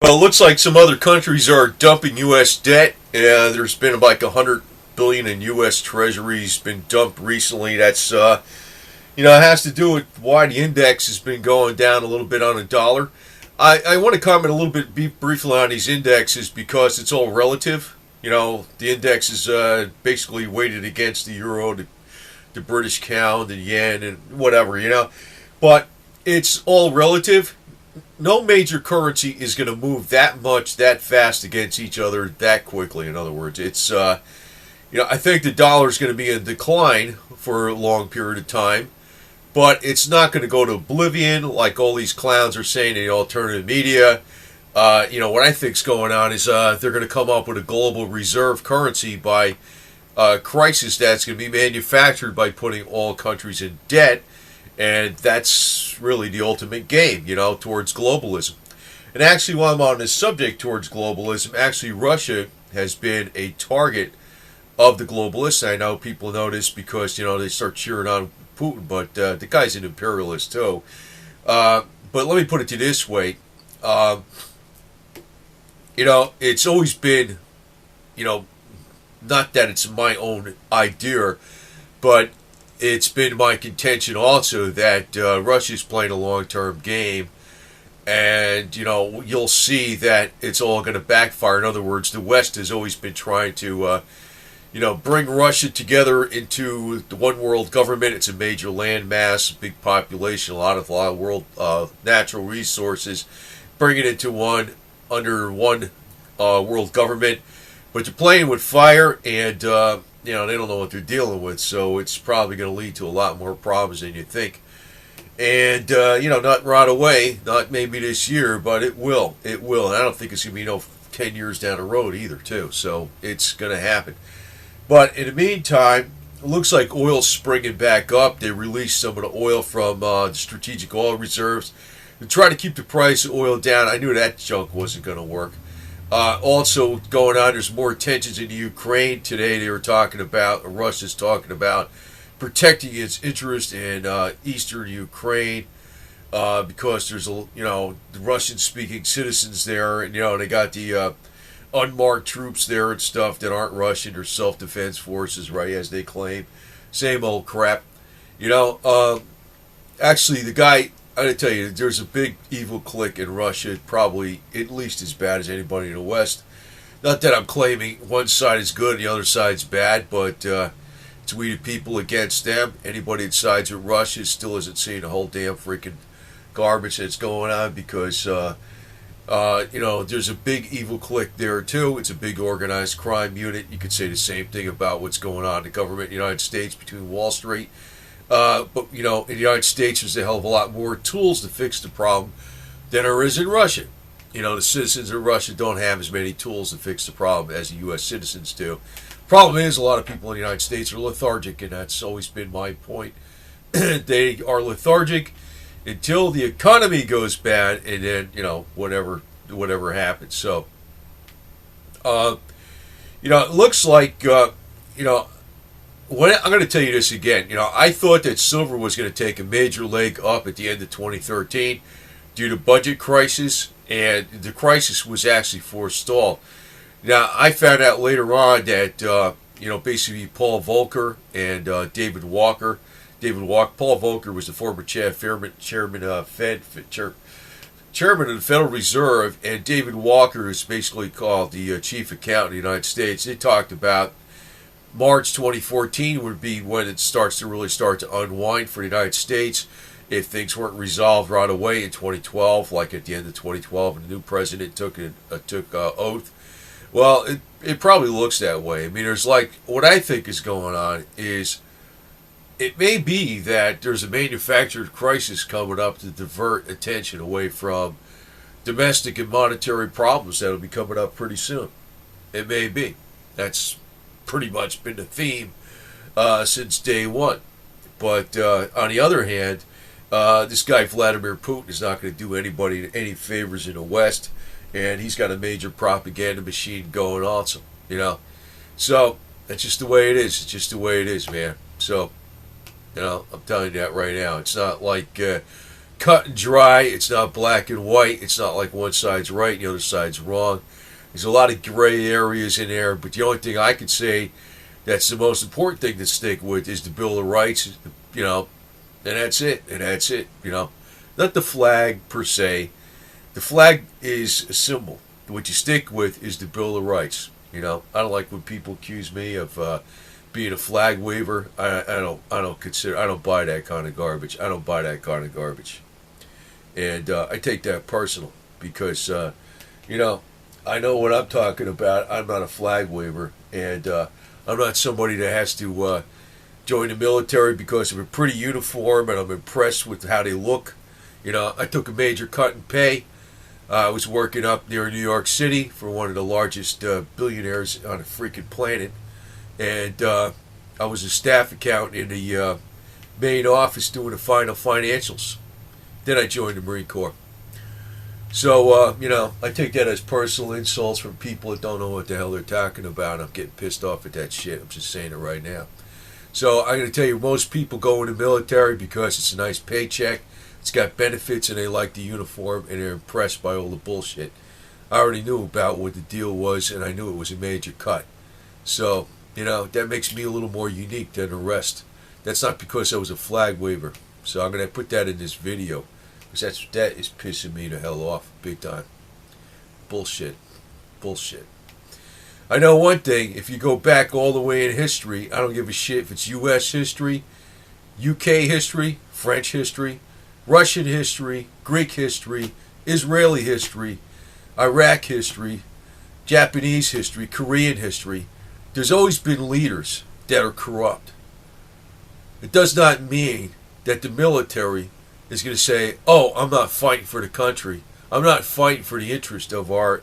Well, it looks like some other countries are dumping U.S. debt. There's been like 100 billion in U.S. Treasuries been dumped recently. That's it has to do with why the index has been going down a little bit on the dollar. I want to comment a little bit briefly on these indexes because it's all relative. The index is basically weighted against the euro, the British pound, the yen, and whatever. But it's all relative. No major currency is going to move that much that fast against each other that quickly. In other words, it's I think the dollar is going to be in decline for a long period of time, but it's not going to go to oblivion like all these clowns are saying in the alternative media. What I think is going on is they're going to come up with a global reserve currency by crisis that's going to be manufactured by putting all countries in debt. And that's really the ultimate game, towards globalism. And actually, while I'm on this subject towards globalism, actually Russia has been a target of the globalists. I know people know this because, they start cheering on Putin, but the guy's an imperialist too. But let me put it to you this way. It's always been, not that it's my own idea, but it's been my contention also that Russia's playing a long-term game, and you'll see that it's all going to backfire. In other words, the West has always been trying to bring Russia together into the one world government. It's a major landmass, big population, a lot of world natural resources. Bring it into under one world government, but they're playing with fire, and they don't know what they're dealing with, so it's probably going to lead to a lot more problems than you think. And not right away, not maybe this year, but it will. It will. And I don't think it's going to be 10 years down the road either, too. So it's going to happen. But in the meantime, it looks like oil's springing back up. They released some of the oil from the strategic oil reserves to try to keep the price of oil down. I knew that junk wasn't going to work. Also going on, there's more tensions in Ukraine. Today they were talking about, Russia's talking about protecting its interest in eastern Ukraine because there's the Russian-speaking citizens there, and they got the unmarked troops there and stuff that aren't Russian or self-defense forces, right, as they claim. Same old crap. Actually, the guy, I gotta tell you, there's a big evil clique in Russia, probably at least as bad as anybody in the West. Not that I'm claiming one side is good and the other side's bad, but it's we the people against them. Anybody that sides with Russia still isn't seeing the whole damn freaking garbage that's going on because, there's a big evil clique there too. It's a big organized crime unit. You could say the same thing about what's going on in the government in the United States between Wall Street. But in the United States, there's a hell of a lot more tools to fix the problem than there is in Russia. The citizens of Russia don't have as many tools to fix the problem as the U.S. citizens do. Problem is, a lot of people in the United States are lethargic, and that's always been my point. They are lethargic until the economy goes bad, and then whatever happens. So, it looks like I'm going to tell you this again. I thought that silver was going to take a major leg up at the end of 2013 due to budget crisis, and the crisis was actually forestalled. Now, I found out later on that, basically Paul Volcker and David Walker. Paul Volcker was the former chairman of the Federal Reserve, and David Walker is basically called the chief accountant of the United States. They talked about March 2014 would be when it starts to unwind for the United States if things weren't resolved right away in 2012, like at the end of 2012, and the new president took oath. Well, it probably looks that way. I mean, what I think is going on is it may be that there's a manufactured crisis coming up to divert attention away from domestic and monetary problems that'll be coming up pretty soon. It may be. That's pretty much been the theme since day one. But on the other hand, this guy Vladimir Putin is not going to do anybody any favors in the West, and he's got a major propaganda machine going also. So that's just the way it is. It's just the way it is, man. So I'm telling you that right now. It's not like cut and dry. It's not black and white. It's not like one side's right and the other side's wrong. There's a lot of gray areas in there, but the only thing I could say that's the most important thing to stick with is the Bill of Rights, and that's it. Not the flag per se. The flag is a symbol. What you stick with is the Bill of Rights. I don't like when people accuse me of being a flag waver. I don't buy that kind of garbage. And I take that personal because, I know what I'm talking about. I'm not a flag waver, and I'm not somebody that has to join the military because of a pretty uniform and I'm impressed with how they look. I took a major cut in pay. I was working up near New York City for one of the largest billionaires on the freaking planet, and I was a staff accountant in the main office doing the final financials. Then I joined the Marine Corps. So, I take that as personal insults from people that don't know what the hell they're talking about. I'm getting pissed off at that shit. I'm just saying it right now. So, I'm going to tell you, most people go in the military because it's a nice paycheck, it's got benefits, and they like the uniform, and they're impressed by all the bullshit. I already knew about what the deal was, and I knew it was a major cut. So, that makes me a little more unique than the rest. That's not because I was a flag waver. So, I'm going to put that in this video. Because that is pissing me the hell off big time. Bullshit. I know one thing, if you go back all the way in history, I don't give a shit if it's U.S. history, U.K. history, French history, Russian history, Greek history, Israeli history, Iraq history, Japanese history, Korean history. There's always been leaders that are corrupt. It does not mean that the military is going to say, "Oh, I'm not fighting for the country. I'm not fighting for the interest of our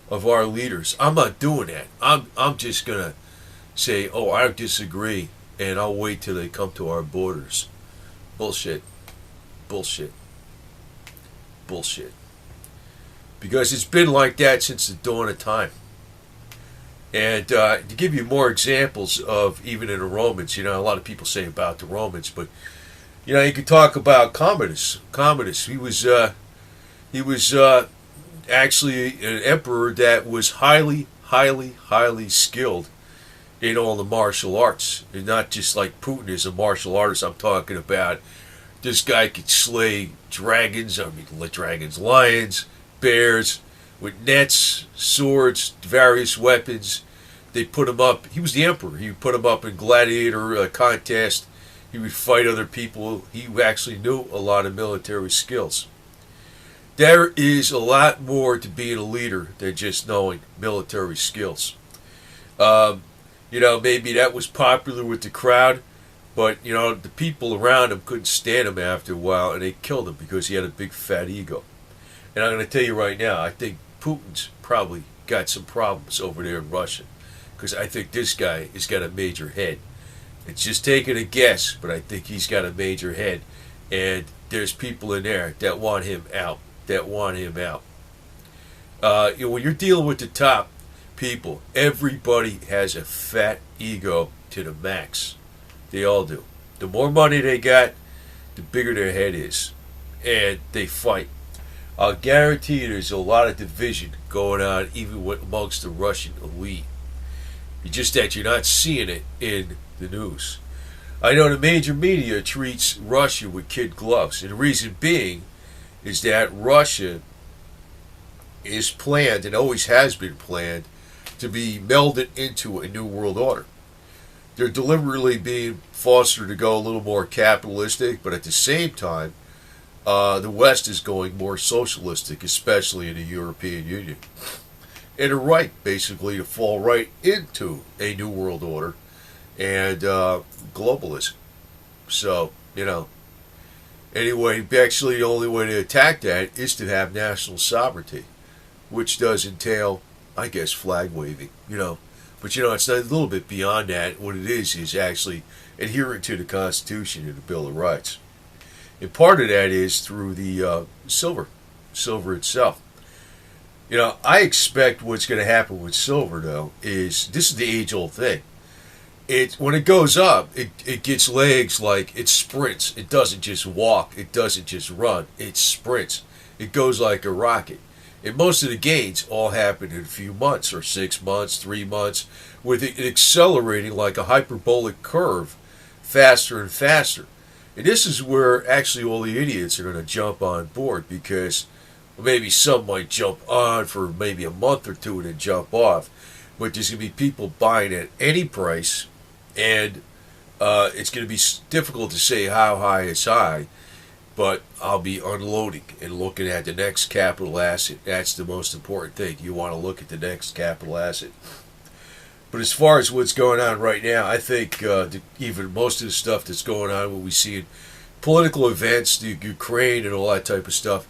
leaders. I'm not doing that. I'm just going to say, "Oh, I disagree, and I'll wait till they come to our borders." Bullshit. Because it's been like that since the dawn of time. And to give you more examples of even in the Romans, a lot of people say about the Romans, but you could talk about Commodus. He was actually an emperor that was highly skilled in all the martial arts, and not just like Putin is a martial artist. I'm talking about this guy could slay dragons. Lions, bears, with nets, swords, various weapons. They put him up. He was the emperor. He put him up in gladiator contest. He would fight other people. He actually knew a lot of military skills. There is a lot more to being a leader than just knowing military skills. Maybe that was popular with the crowd, but, the people around him couldn't stand him after a while, and they killed him because he had a big fat ego. And I'm going to tell you right now, I think Putin's probably got some problems over there in Russia, because I think this guy has got a major head. It's just taking a guess, but I think he's got a major head. And there's people in there that want him out. When you're dealing with the top people, everybody has a fat ego to the max. They all do. The more money they got, the bigger their head is. And they fight. I'll guarantee you there's a lot of division going on even amongst the Russian elite. It's just that you're not seeing it in the news. I know the major media treats Russia with kid gloves, and the reason being is that Russia is planned, and always has been planned, to be melded into a new world order. They're deliberately being fostered to go a little more capitalistic, but at the same time, the West is going more socialistic, especially in the European Union. And they're right, basically, to fall right into a new world order and globalism. So, anyway, actually the only way to attack that is to have national sovereignty, which does entail, I guess, flag waving, But, it's a little bit beyond that. What it is actually adhering to the Constitution and the Bill of Rights. And part of that is through the silver itself. I expect what's going to happen with silver, though, is this is the age-old thing. it when it goes up, it gets legs like it sprints. It doesn't just walk. It doesn't just run. It sprints. It goes like a rocket. And most of the gains all happen in a few months or 6 months, 3 months, with it accelerating like a hyperbolic curve faster and faster. And this is where actually all the idiots are going to jump on board because maybe some might jump on for maybe a month or two and then jump off. But there's going to be people buying at any price, and it's going to be difficult to say how high is high. But I'll be unloading and looking at the next capital asset. That's the most important thing. You want to look at the next capital asset. But as far as what's going on right now, I think even most of the stuff that's going on, what we see in political events, the Ukraine and all that type of stuff,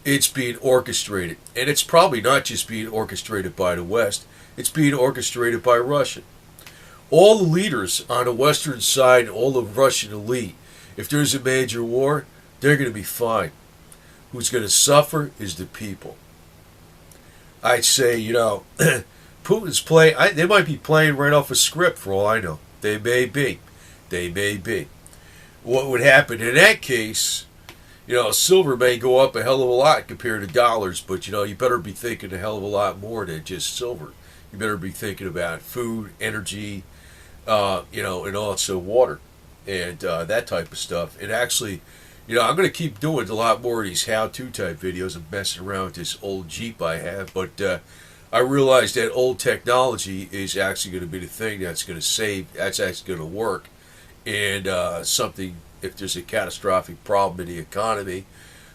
it's being orchestrated. And it's probably not just being orchestrated by the West. It's being orchestrated by Russia. All the leaders on the Western side, all the Russian elite, if there's a major war, they're going to be fine. Who's going to suffer is the people. I'd say, Putin's playing. They might be playing right off a script for all I know. They may be. They may be. What would happen in that case, silver may go up a hell of a lot compared to dollars, but, you better be thinking a hell of a lot more than just silver. You better be thinking about food, energy, and also water and that type of stuff. And actually, I'm going to keep doing a lot more of these how-to type videos and messing around with this old Jeep I have. But I realized that old technology is actually going to be the thing that's going to save, that's actually going to work. And something, if there's a catastrophic problem in the economy,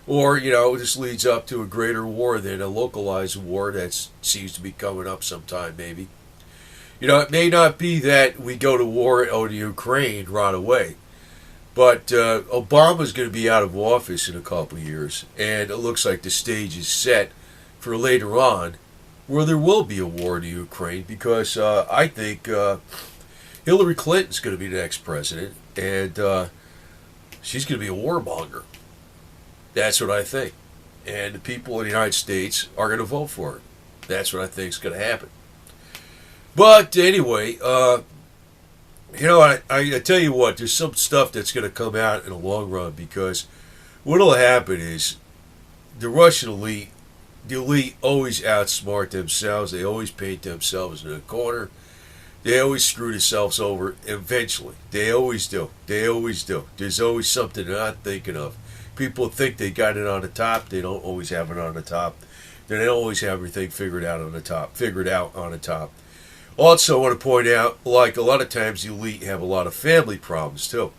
or, this leads up to a greater war than a localized war that seems to be coming up sometime maybe. It may not be that we go to war on the Ukraine right away. But Obama's going to be out of office in a couple of years, and it looks like the stage is set for later on where there will be a war in the Ukraine because I think Hillary Clinton's going to be the next president, and she's going to be a warmonger. That's what I think. And the people in the United States are going to vote for her. That's what I think is going to happen. But anyway, I tell you what, there's some stuff that's going to come out in the long run because what will happen is the Russian elite, always outsmart themselves. They always paint themselves in a corner. They always screw themselves over eventually. They always do. They always do. There's always something they're not thinking of. People think they got it on the top. They don't always have it on the top. They don't always have everything figured out on the top. Also, I want to point out, like a lot of times, the elite have a lot of family problems too.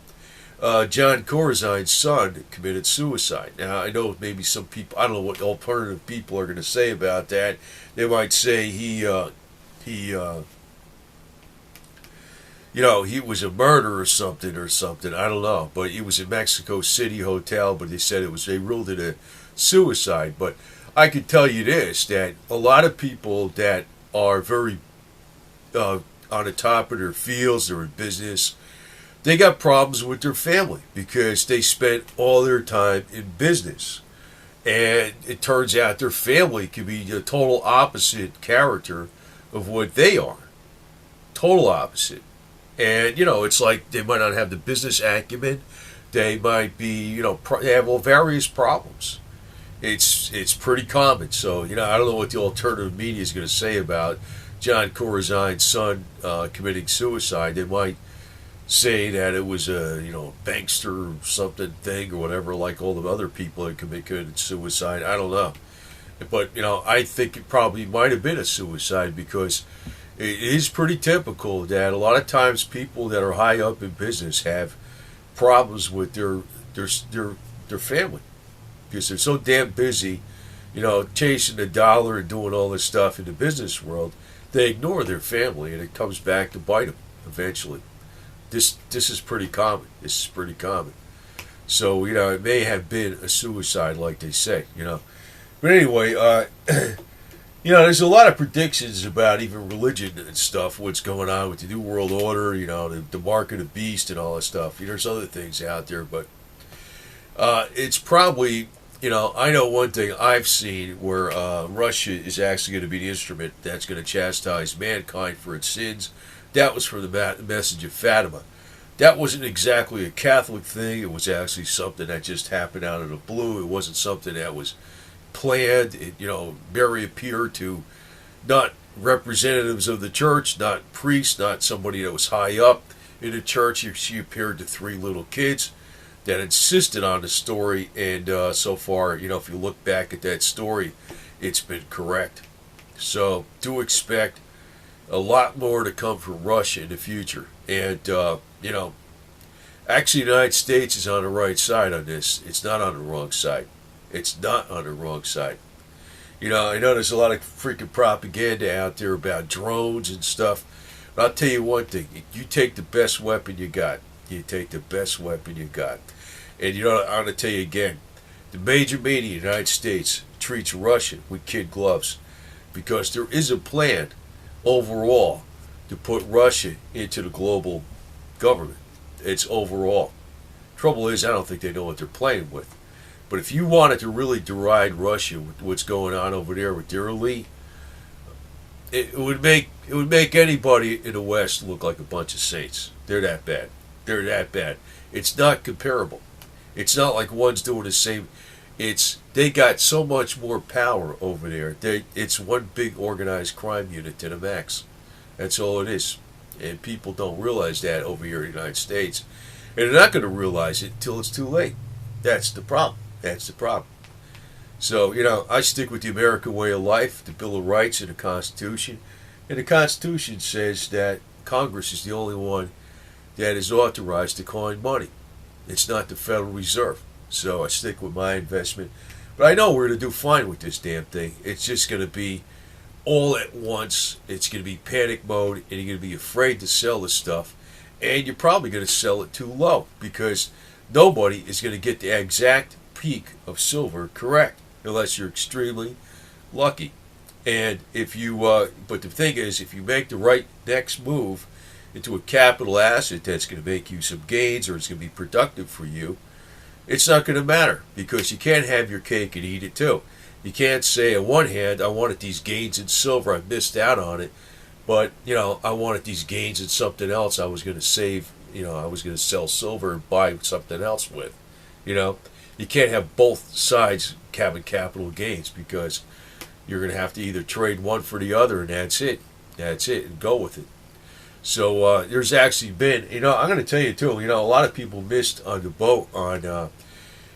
John Corzines' son committed suicide. Now, I know maybe some people, I don't know what alternative people are going to say about that. They might say he was a murderer or something. I don't know. But it was a Mexico City hotel, but they said they ruled it a suicide. But I can tell you this, that a lot of people that are very on the top of their fields, they're in business, they got problems with their family because they spent all their time in business. And it turns out their family can be the total opposite character of what they are. Total opposite. And, it's like they might not have the business acumen. They might be, they have various problems. It's pretty common. So, I don't know what the alternative media is going to say about John Corzines' son committing suicide. They might say that it was a bankster or something thing or whatever, like all the other people that committed suicide. I don't know, but I think it probably might have been a suicide because it is pretty typical that a lot of times people that are high up in business have problems with their family because they're so damn busy, chasing the dollar and doing all this stuff in the business world. They ignore their family, and it comes back to bite them eventually. This is pretty common. So, it may have been a suicide, like they say, But anyway, there's a lot of predictions about even religion and stuff, what's going on with the New World Order, the mark of the beast and all that stuff. There's other things out there, but it's probably... I know one thing I've seen where Russia is actually going to be the instrument that's going to chastise mankind for its sins. That was for the message of Fatima. That wasn't exactly a Catholic thing. It was actually something that just happened out of the blue. It wasn't something that was planned. Mary appeared to not representatives of the church, not priests, not somebody that was high up in the church. She appeared to three little kids that insisted on the story, and so far, if you look back at that story, it's been correct. So do expect a lot more to come from Russia in the future. And, actually the United States is on the right side on this. It's not on the wrong side. It's not on the wrong side. I know there's a lot of freaking propaganda out there about drones and stuff. But I'll tell you one thing. You take the best weapon you got. You take the best weapon you got. And I'm going to tell you again. The major media in the United States treats Russia with kid gloves. Because there is a plan overall to put Russia into the global government. It's overall. Trouble is, I don't think they know what they're playing with. But if you wanted to really deride Russia with what's going on over there with their elite, it would make anybody in the West look like a bunch of saints. They're that bad. They're that bad. It's not comparable. It's not like one's doing the same. They got so much more power over there. It's one big organized crime unit to the max. That's all it is. And people don't realize that over here in the United States. And they're not going to realize it until it's too late. That's the problem. That's the problem. So, I stick with the American way of life, the Bill of Rights, and the Constitution. And the Constitution says that Congress is the only one that is authorized to coin money. It's not the Federal Reserve. So I stick with my investment. But I know we're going to do fine with this damn thing. It's just going to be all at once. It's going to be panic mode, and you're going to be afraid to sell the stuff. And you're probably going to sell it too low because nobody is going to get the exact peak of silver correct unless you're extremely lucky. And but the thing is, if you make the right next move into a capital asset that's going to make you some gains or it's going to be productive for you, it's not going to matter because you can't have your cake and eat it too. You can't say on one hand, I wanted these gains in silver, I missed out on it, but I wanted these gains in something else I was going to save, I was going to sell silver and buy something else with. You can't have both sides having capital gains because you're going to have to either trade one for the other, and that's it, and go with it. So there's actually been, I'm going to tell you too, a lot of people missed on the boat on,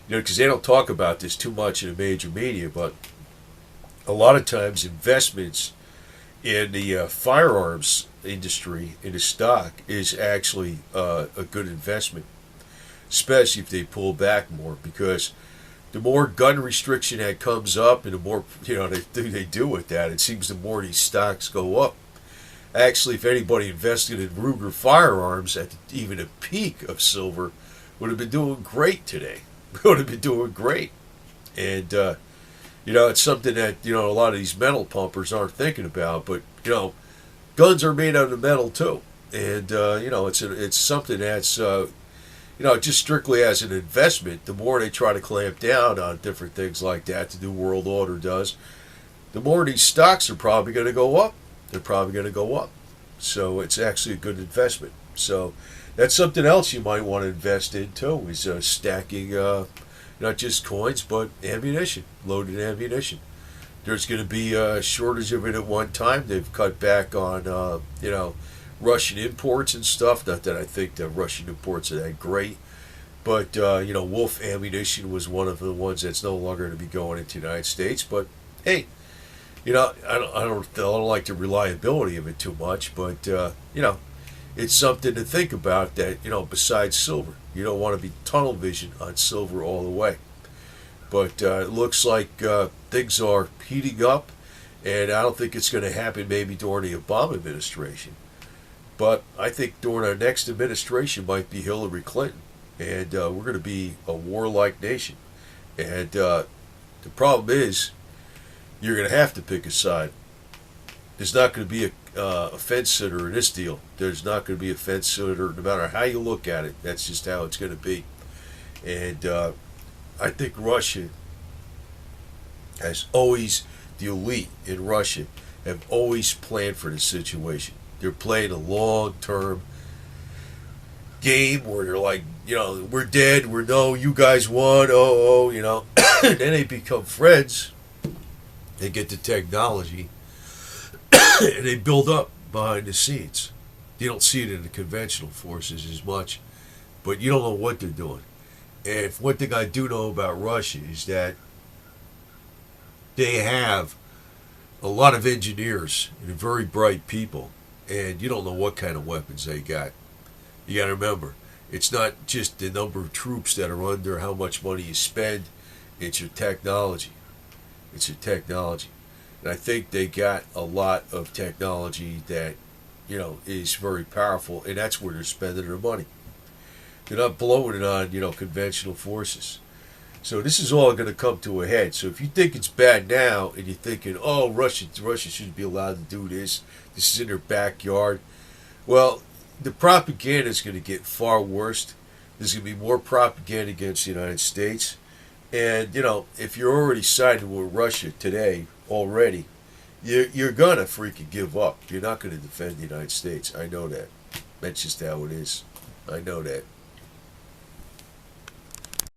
because they don't talk about this too much in the major media, but a lot of times investments in the firearms industry, in the stock, is actually a good investment, especially if they pull back more, because the more gun restriction that comes up and the more, they do with that, it seems the more these stocks go up. Actually, if anybody invested in Ruger firearms at even a peak of silver, would have been doing great today. Would have been doing great. And, it's something that, a lot of these metal pumpers aren't thinking about. But, guns are made out of metal too. And, it's something that's, just strictly as an investment, the more they try to clamp down on different things like that, the New World Order does, the more these stocks are probably going to go up. They're probably going to go up. So it's actually a good investment. So that's something else you might want to invest in too, is stacking not just coins, but ammunition, loaded ammunition. There's going to be a shortage of it at one time. They've cut back on, Russian imports and stuff. Not that I think the Russian imports are that great. But, Wolf ammunition was one of the ones that's no longer going to be going into the United States. But, hey, I don't like the reliability of it too much, but it's something to think about. That besides silver, you don't want to be tunnel vision on silver all the way. But it looks like things are heating up, and I don't think it's going to happen maybe during the Obama administration. But I think during our next administration might be Hillary Clinton, and we're going to be a warlike nation. And the problem is, you're going to have to pick a side. There's not going to be a fence sitter in this deal. There's not going to be a fence sitter no matter how you look at it. That's just how it's going to be. And I think Russia has always, the elite in Russia, have always planned for this situation. They're playing a long-term game where they're like, we're dead, you guys won, and then they become friends. They get the technology, and they build up behind the scenes. You don't see it in the conventional forces as much, but you don't know what they're doing. And one thing I do know about Russia is that they have a lot of engineers and very bright people, and you don't know what kind of weapons they got. You got to remember, it's not just the number of troops that are under, how much money you spend, it's your technology. It's your technology. And I think they got a lot of technology that, is very powerful, and that's where they're spending their money. They're not blowing it on, conventional forces. So this is all going to come to a head. So if you think it's bad now, and you're thinking, oh, Russia shouldn't be allowed to do this, this is in their backyard, well, the propaganda is going to get far worse. There's going to be more propaganda against the United States. And, if you're already siding with Russia today already, you're going to freaking give up. You're not going to defend the United States. I know that. That's just how it is. I know that.